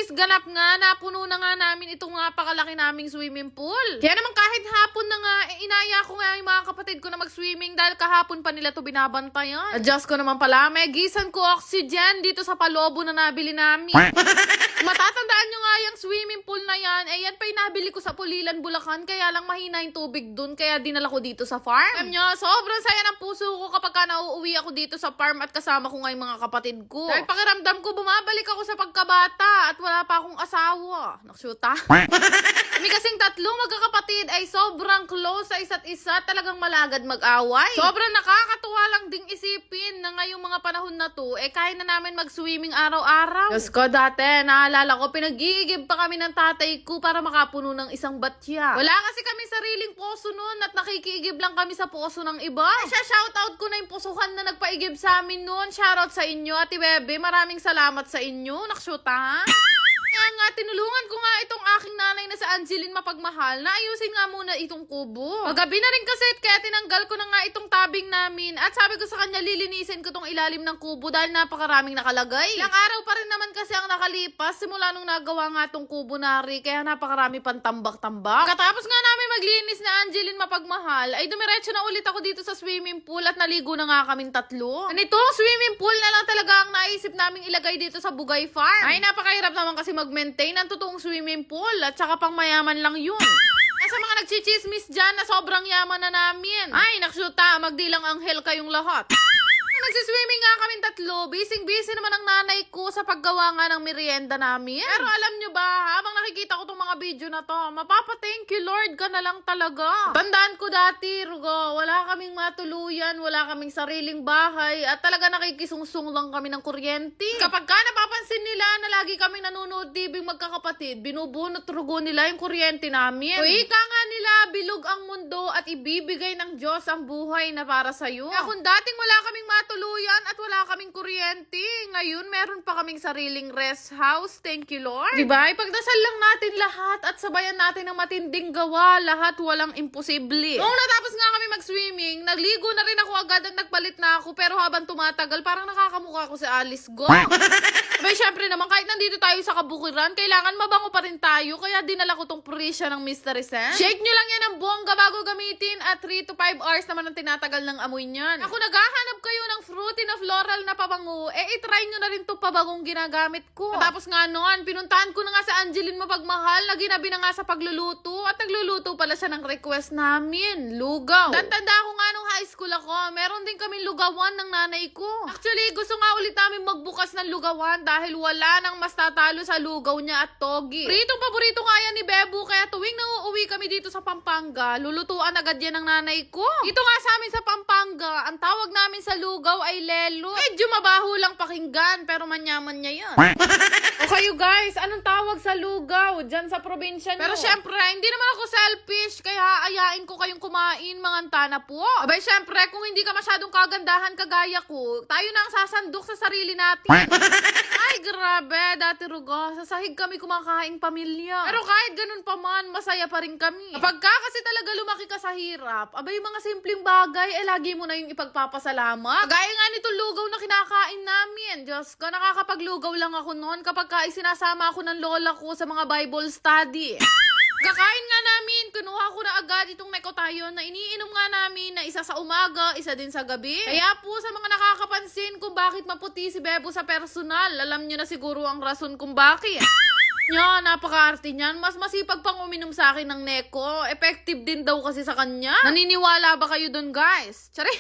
guys, ganap nga, napuno na nga namin itong napakalaki naming swimming pool. Kaya naman kahit hapon na nga, inaya ko nga yung mga kapatid ko na mag-swimming dahil kahapon pa nila to binabantayan. Adjust ko naman pala, may gisan ko oxygen dito sa palobo na nabili namin. Matatandaan nyo nga yung swimming pool na yan, yan pa yung nabili ko sa Pulilan, Bulacan, kaya lang mahina yung tubig dun, kaya dinala ko dito sa farm. Alam nyo, sobrang saya ng puso ko kapag ka nauuwi ako dito sa farm at kasama ko nga yung mga kapatid ko. Dahil pakiramdam ko, bumabalik ako sa pagkabata at wala pa akong asawa. Naksyuta. Kami kasing tatlong magkakapatid ay sobrang close sa isa't isa, talagang malagad mag-away. Sobrang nakakatuwa lang ding isipin na ngayong mga panahon na to, kaya na namin mag-swimming araw-araw. Diyos ko, dati, naalala ko, pinag-iigib pa kami ng tatay ko para makapuno ng isang batya. Wala kasi kami sariling poso nun at nakikiigib lang kami sa poso ng iba. Siya, shoutout ko na yung pusuhan na nagpaigib sa amin nun. Shoutout sa inyo, Ate Bebe. Maraming salamat sa inyo. Naksyuta. Kaya nga, tinulungan ko nga itong aking nanay na sa Angeline Mapagmahal na ayusin nga muna itong kubo. Magabi na rin kasi kaya tinanggal ko na nga itong tabing namin at sabi ko sa kanya lilinisin ko tong ilalim ng kubo dahil napakaraming nakalagay. Ilang araw pa rin naman kasi ang nakalipas simula nung nagawa nga itong kubo nari kaya napakarami pang tambak-tambak. Katapos nga namin maglinis na Angeline Mapagmahal ay dumiretso na ulit ako dito sa swimming pool at naligo na nga kaming tatlo. Nitong swimming pool na lang talaga ang naisip naming ilagay dito sa Bugay Farm. Ay napakahirap naman kasi mag-maintain ang totoong swimming pool at saka pang mayaman lang yun. Sa mga nagchichismis dyan na sobrang yaman na namin. Ay, naksyuta, magdilang anghel kayong lahat. Nagsiswimming nga kaming tatlo, busy naman ang nanay ko sa paggawa nga ng merienda namin. Pero alam nyo ba, habang nakikita ko tong mga video na to, mapapa-thank you Lord ka na lang talaga. Tandaan ko dati, Rugo, wala kaming matuluyan, wala kaming sariling bahay, at talaga nakikisungsung lang kami ng kuryente. Kapag ka napapansin nila na lagi kaming nanonood TV magkakapatid, binubunot Rugo nila yung kuryente namin. O ika nga nila, bilog ang mundo at ibibigay ng Diyos ang buhay na para sa'yo. Kaya kung dating wala kaming matuluyan at wala kaming kuryente, ngayon meron pa kaming sariling rest house. Thank you, Lord. Diba? Ipagdasal lang natin lahat at sabayan natin ng matinding gawa. Lahat walang imposible. Noong natapos nga kami mag-swimming, nagligo na rin ako agad at nagpalit na ako. Pero habang tumatagal, parang nakakamukha ko si Alice Go. Abay, syempre naman, kahit nandito tayo sa kabukiran, kailangan mabango pa rin tayo. Kaya dinala ko tong Prisha ng Mystery Scent. Shake nyo lang yan ng bongga bago gamitin at 3 to 5 hours naman ang tinatagal ng amoy niyan. Ako naghahanap kayo ng fruity na floral na pabango, itry nyo na rin to pabangong ginagamit ko. Tapos nga noon, pinuntahan ko na nga sa Angeline Mapagmahal na ginabi na nga sa pagluluto at nagluluto pala siya ng request namin, lugaw. Tanda ko nga nung high school ako, meron din kaming lugawan ng nanay ko. Actually, gusto nga ulit namin magbukas ng lugawan dahil wala nang mas tatalo sa lugaw niya at togi. Pritong paborito nga yan ni Bebo, kaya tuwing nauuwi kami dito sa Pampanga, lulutuan agad yan ng nanay ko. Ito nga sa amin sa Pampanga, ang tawag namin sa lugaw ay lelo. Medyo mabaho lang pakinggan, pero manyaman niya yan. O kayo guys, anong tawag sa lugaw dyan sa probinsya nyo? Pero syempre, hindi naman ako selfish, kaya ayain ko kayong kumain, mga antana po. Abay syempre, kung hindi ka masyadong kagandahan kagaya ko, tayo na ang sasandok sa sarili natin. Ay, grabe, dati Rugo, sa sahig kami kumakaing pamilya. Pero kahit ganun pa man, masaya pa rin kami. Kapag ka kasi talaga lumaki ka sa hirap, abay mga simpleng bagay, lagi mo na yung ipagpapasalamat. Gaya nga nito lugaw na kinakain namin. Diyos ko, nakakapaglugaw lang ako noon kapag ka isinasama ako ng lola ko sa mga Bible study. Kakain nga namin, kinuha ko na agad itong Necotayon na iniinom nga namin na isa sa umaga, isa din sa gabi. Kaya po sa mga nakakapansin kung bakit maputi si Bebo sa personal, alam nyo na siguro ang rason kung bakit. Nya, napaka-arte niyan. Mas masipag pang uminom sa akin ng Neco. Effective din daw kasi sa kanya. Naniniwala ba kayo dun, guys? Tsari!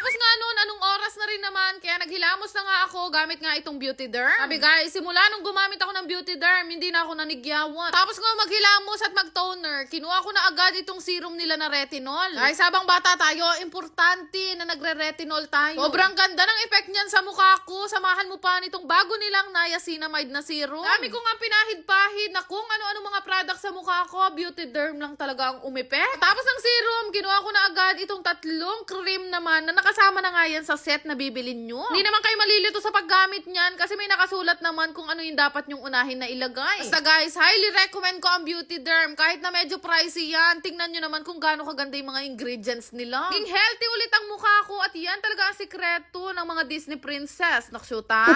Tapos nga noon, anong oras na rin naman, kaya naghilamos na nga ako gamit nga itong Beauty Derm. Sabi guys, simula nung gumamit ako ng Beauty Derm, hindi na ako nanigyawan. Tapos nga maghilamos at mag-toner, kinuha ko na agad itong serum nila na retinol. Guys, habang bata tayo, importante na nagre-retinol tayo. Sobrang ganda ng effect niyan sa mukha ko. Samahan mo pa nitong bago nilang niacinamide na serum. Dami ko nga pinahid-pahid na kung ano-ano mga products sa mukha ko, Beauty Derm lang talaga ang umepek. Tapos ng serum, kinuha ko na agad itong tatlong cream naman na kasama na nga yan sa set na bibilin nyo. Hindi naman kayo malilito sa paggamit niyan kasi may nakasulat naman kung ano yung dapat nyong unahin na ilagay. Basta guys, highly recommend ko ang Beauty Derm. Kahit na medyo pricey yan, tingnan nyo naman kung gaano kaganda yung mga ingredients nila. King healthy ulit ang mukha ko at yan talaga ang sikreto ng mga Disney princess. Naksyuta?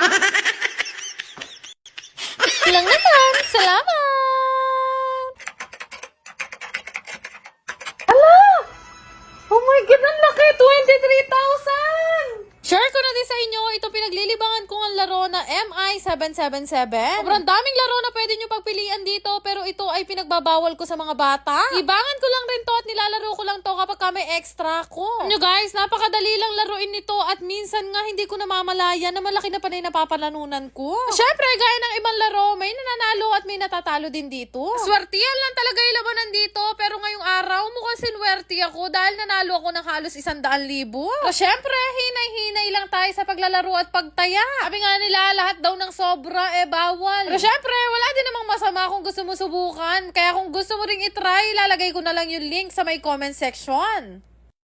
Lang naman. Salamat! Oh my God, ang laki! 23,000! Share ko na din sa inyo itong pinaglilibangan kong ang laro na MI777. Sobrang daming laro na pwede nyo pagpilian dito, pero ito ay pinagbabawal ko sa mga bata. Libangan ko lang rin to at nilalaro ko lang to kapag may extra ko. Nyo guys, napakadali lang laruin nito at minsan nga hindi ko namamalayan na malaki na pa na yung napapalanunan ko. Syempre, gaya ng ibang laro, may nananalo at may natatalo din dito. Swertiyan lang talaga yung labanan dito, pero ngayong araw mukhang sinwerte ako dahil nanalo ako ng halos 100,000. So syempre, hinay-hinay lang tayo sa paglalaro at pagtaya. Sabi nga nila, lahat daw ng sobra, bawal. Pero syempre, wala din namang masama kung gusto mo subukan. Kaya kung gusto mo ring itry, lalagay ko na lang yung link sa may comment section.